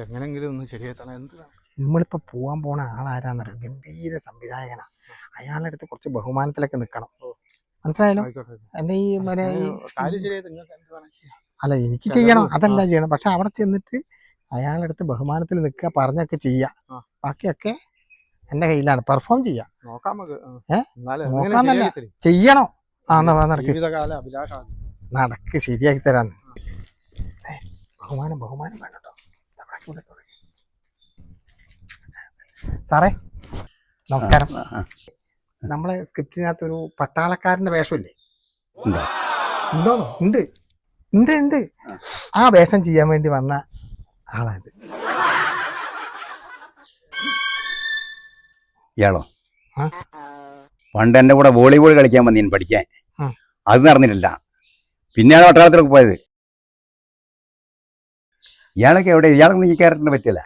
എങ്ങനെങ്കിലും ഒന്ന് ശരിയാക്കണം. നമ്മളിപ്പോൾ പോകാൻ പോണ ആളാരാന്നറിയോ? ഗംഭീര സംവിധായകനാ. അയാളുടെ അടുത്ത് കുറച്ച് ബഹുമാനത്തിലൊക്കെ നിൽക്കണം. മനസ്സിലായാലോ? എൻ്റെ ഈ അല്ല, എനിക്ക് ചെയ്യണം, അതല്ല ചെയ്യണം. പക്ഷെ അവിടെ ചെന്നിട്ട് അയാളുടെ അടുത്ത് ബഹുമാനത്തിൽ നിൽക്കുക, പറഞ്ഞൊക്കെ ചെയ്യാം. ബാക്കിയൊക്കെ എൻ്റെ കയ്യിലാണ്. പെർഫോം ചെയ്യാം. നോക്കാന്നല്ല, ചെയ്യണോ? നടക്ക്, ശരിയാക്കി തരാന്ന്. ബഹുമാനം ബഹുമാനം വേണം കേട്ടോ. സാറേ നമസ്കാരം. നമ്മളെ സ്ക്രിപ്റ്റിനകത്ത് ഒരു പട്ടാളക്കാരന്റെ വേഷമില്ലേ? ഉണ്ടോന്നോ? ഉണ്ട് ഉണ്ട് ഉണ്ട്. ആ വേഷം ചെയ്യാൻ വേണ്ടി വന്ന ആളായത്. ഇയാളോ? പണ്ട് എൻ്റെ കൂടെ വോളിബോൾ കളിക്കാൻ വന്നീൻ പഠിക്കാൻ. അത് നടന്നിട്ടില്ല. പിന്നെയാണ് പട്ടാളത്തിലൊക്കെ പോയത്. ഇയാളൊക്കെ എവിടെ? ഇയാളൊന്നും ഈ ക്യാരക്ടറിന് പറ്റില്ല.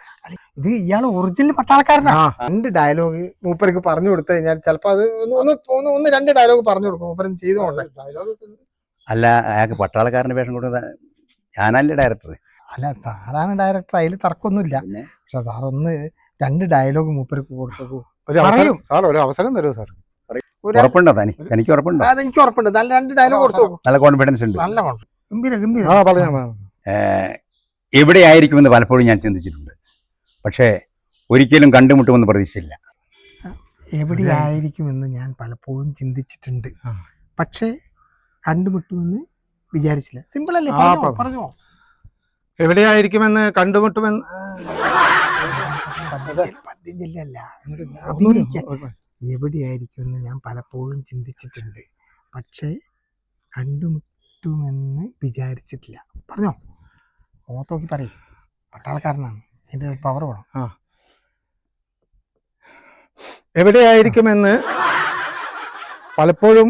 ഇത് ഇയാൾ ഒറിജിനൽ പട്ടാളക്കാരനാ. 2 ഡയലോഗ് മൂപ്പർക്ക് പറഞ്ഞു കൊടുത്തു കഴിഞ്ഞാൽ ചിലപ്പോ അത് ഒന്ന് 2 ഡയലോഗ് പറഞ്ഞു കൊടുക്കും. മൂപ്പരും ചെയ്തുകൊണ്ട്. അല്ല, അയാൾക്ക് പട്ടാളക്കാരന്റെ വേഷം കൊടുത്ത ഞാനല്ലേ ഡയറക്ടർ? അല്ല, സാറാണ് ഡയറക്ടർ, അതിൽ തർക്കമൊന്നുമില്ല. പക്ഷെ സാർ ഒന്ന് 2 ഡയലോഗ് മൂപ്പർക്ക് കൊടുത്തു. ഒരു അവസരം തരുമോ സാർ? ഉറപ്പുണ്ടോ? എനിക്ക് ഉറപ്പുണ്ടോ? അതെനിക്ക് ഉറപ്പുണ്ട്. നല്ല 2 ഡയലോഗ് കൊടുത്തു. നല്ല കോൺഫിഡൻസ് ഉണ്ട്. നല്ല ഗംഭീര ഗംഭീര. എവിടെയായിരിക്കുമെന്ന് പലപ്പോഴും ഞാൻ ചിന്തിച്ചിട്ടുണ്ട്. പക്ഷേ ഒരിക്കലും കണ്ടുമുട്ടുമെന്ന് പ്രതീക്ഷിച്ചില്ല. എവിടെയായിരിക്കുമെന്ന് ഞാൻ പലപ്പോഴും ചിന്തിച്ചിട്ടുണ്ട്. പക്ഷേ കണ്ടുമുട്ടുമെന്ന് വിചാരിച്ചില്ല. സിമ്പിൾ അല്ലേ? പറഞ്ഞോ. എവിടെയായിരിക്കുമെന്ന് കണ്ടുമുട്ടുമെന്ന് എവിടെയായിരിക്കുമെന്ന് ഞാൻ പലപ്പോഴും ചിന്തിച്ചിട്ടുണ്ട്. പക്ഷേ കണ്ടുമുട്ടുമെന്ന് വിചാരിച്ചിട്ടില്ല. പറഞ്ഞോ, മുഖത്തോക്കി പറയും. പട്ടാളക്കാരനാണ്, അതിൻ്റെ പവർ വേണം. എവിടെയായിരിക്കുമെന്ന് പലപ്പോഴും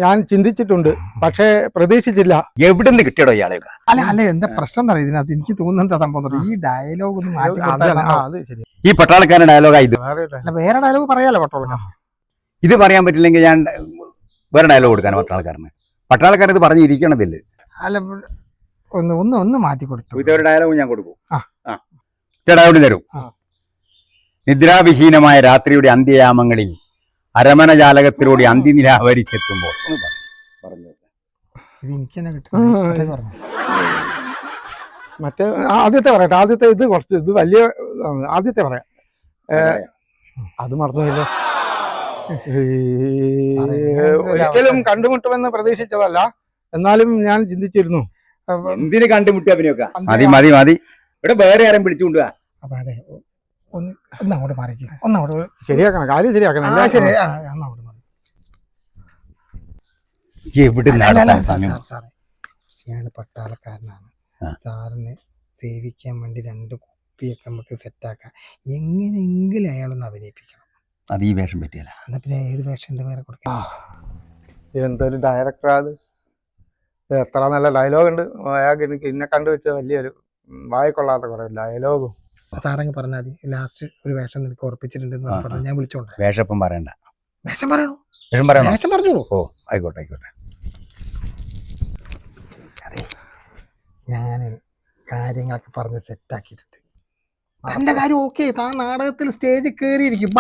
ഞാൻ ചിന്തിച്ചിട്ടുണ്ട്, പക്ഷേ പ്രതീക്ഷിച്ചില്ല. എവിടെ നിന്ന് കിട്ടിയടോ ഇയാളെ? അല്ല എന്താ പ്രശ്നം എന്നറിയാം ഇതിനകത്ത്. എനിക്ക് തോന്നുന്നത് സംഭവം ഈ ഡയലോഗ് ഒന്ന് മാറ്റി. ഈ പട്ടാളക്കാരൻ ഡയലോഗാ ഇത്? അല്ല, വേറെ ഡയലോഗ് പറയാലോ പട്ടാളക്കാരൻ. ഇത് പറയാൻ പറ്റില്ലെങ്കിൽ ഞാൻ വേറെ ഡയലോഗ് കൊടുക്കാൻ പട്ടാളക്കാരന്. പട്ടാളക്കാരൻ ഇത് പറഞ്ഞിരിക്കണതില്ല. അല്ല, ഒന്ന് മാറ്റി കൊടുത്തു. ഇതൊരു ഡയലോഗ് ഞാൻ കൊടുക്കും. ഡയലോഗ് തരും. നിദ്രാവിഹീനമായ രാത്രിയുടെ അന്ത്യയാമങ്ങളിൽ അരമന ജാലകത്തിലൂടെ അന്തിനിലാവരിച്ചെത്തുമ്പോൾ മറ്റേ ആദ്യത്തെ പറയട്ടെ. ആദ്യത്തെ ഇത് കുറച്ച് ഇത് വലിയ ആദ്യത്തെ പറയാം. അത് മറന്നുപോയല്ലോ. ഒരിക്കലും കണ്ടുമുട്ടുമെന്ന് പ്രതീക്ഷിച്ചതല്ല, എന്നാലും ഞാൻ ചിന്തിച്ചിരുന്നു. എന്തിന് കണ്ടുമുട്ടി അഭിനയൊക്കെ? മതി മതി മതി. ഇവിടെ വേറെ ആരും പിടിച്ചുകൊണ്ടുവാ. ഒന്നങ്ങോട്ട് മാറിക്കും. ഒന്നങ്ങോട്ട് ശരിയാക്കണം, കാര്യം ശരിയാക്കണം. ഇയാള് പട്ടാളക്കാരനാണ്. സാറിനെ സേവിക്കാൻ വേണ്ടി 2 കുപ്പിയൊക്കെ നമുക്ക് സെറ്റാക്കാം. എങ്ങനെയെങ്കിലും അയാളൊന്ന് അഭിനയിപ്പിക്കണം. അത് ഈ വേഷം പറ്റിയല്ല. എന്നാ പിന്നെ ഏത് വേഷം വേറെ കൊടുക്കാം? എന്തൊരു ഡയറക്ടറാ അത്! എത്ര നല്ല ഡയലോഗ് ഉണ്ട് അയാൾക്ക്. എനിക്ക് ഇന്നെ കണ്ടുവെച്ച വലിയൊരു വായിക്കൊള്ളാത്ത കുറെ ഡയലോഗും. സാറങ്ങ് പറഞ്ഞാൽ മതി. ലാസ്റ്റ് ഒരു വേഷം നിനക്ക് ഉറപ്പിച്ചിട്ടുണ്ടെന്ന് പറഞ്ഞു. ഞാൻ വിളിച്ചോണ്ട്. വേഷം പറയണ്ട. വേഷം പറയണോ? വേഷം പറഞ്ഞോളൂ. ഓ, ആയിക്കോട്ടെ ആയിക്കോട്ടെ. ഞാൻ കാര്യങ്ങളൊക്കെ പറഞ്ഞ് സെറ്റാക്കിയിട്ടുണ്ട്. തന്റെ കാര്യം ഓക്കെ. താൻ നാടകത്തിൽ സ്റ്റേജിൽ കയറിയിരിക്കും.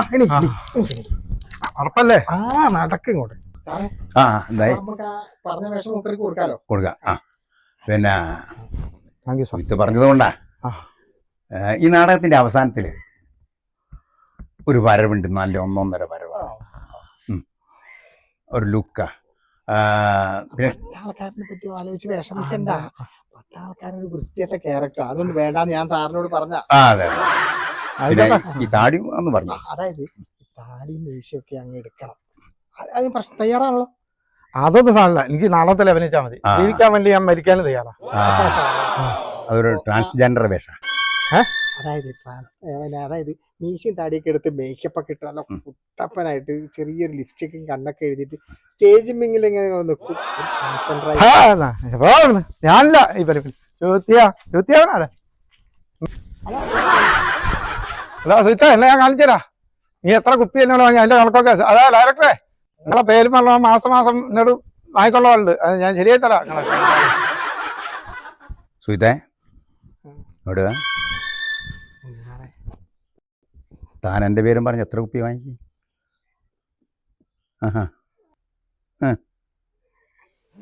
ഉറപ്പല്ലേ? നടക്കും ഇങ്ങോട്ട്. പറഞ്ഞ വേഷം മൂപ്പർക്ക് കൊടുക്കാലോ. കൊടുക്കാം. പിന്നെ ഇത് പറഞ്ഞത് കൊണ്ടാ ഈ നാടകത്തിന്റെ അവസാനത്തില് ഒരു വരവുണ്ട്. നല്ല 1.5 വരവാണ്. ഒരു ലുക്കാ. പട്ടാളക്കാരനെ പറ്റി ആലോചിച്ച് വിഷമിക്കണ്ട. പട്ടാളക്കാരൻ ഒരു വൃത്തിയായിട്ട ക്യാരക്ടർ. അതുകൊണ്ട് വേണ്ടാന്ന് ഞാൻ സാറിനോട് പറഞ്ഞ. ഈ താടി ഒന്ന് പറഞ്ഞു. അതായത് താടിയും മീശയൊക്കെ അങ്ങ് എടുക്കണം. അതിന് പ്രശ്നം തയ്യാറാണല്ലോ? അതൊന്നും സാധനല്ല. എനിക്ക് നാടകത്തിൽ അഭിനയിച്ചാൽ മതി. ജീവിക്കാൻ വേണ്ടി ഞാൻ മരിക്കാനും തയ്യാറാ. അതൊരു ട്രാൻസ്ജെൻഡർ വേഷം. അതായത് മീശയും താടിയൊക്കെ എടുത്ത് മേക്കപ്പ് ഒക്കെ ഇട്ട് നല്ല കുട്ടപ്പനായിട്ട് ചെറിയൊരു ലിപ്സ്റ്റിക്കും കണ്ണൊക്കെ എഴുതിയിട്ട് സ്റ്റേജ് മിങ്ങിൽ ഇങ്ങനെ നിൽക്കും. ഞാനല്ല ഈ ചോദ്യാണല്ലേ? ഹലോ സുഹിത്ത, എന്നെ ഞാൻ കാണിച്ചു തരാം. നീ എത്ര കുപ്പി എന്നോട് വാങ്ങി അതിന്റെ കണക്കൊക്കെ. അതാ ഡയറക്ടറെ, നിങ്ങളെ പേരും പറഞ്ഞ മാസം എന്നോട് വാങ്ങിക്കൊള്ളാറുണ്ട്. അത് ഞാൻ ശരിയായി തരാം. സുഹിത്തേ, എവിടെയാ താൻ എൻ്റെ പേരും പറഞ്ഞ് എത്ര കുപ്പി വാങ്ങിക്കും? ആഹാ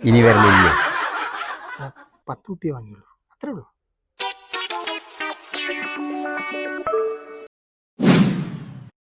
ഇനി വരലില്ലേ? 10 കുപ്പി വാങ്ങിയുള്ളൂ, അത്രേ ഉള്ളൂ.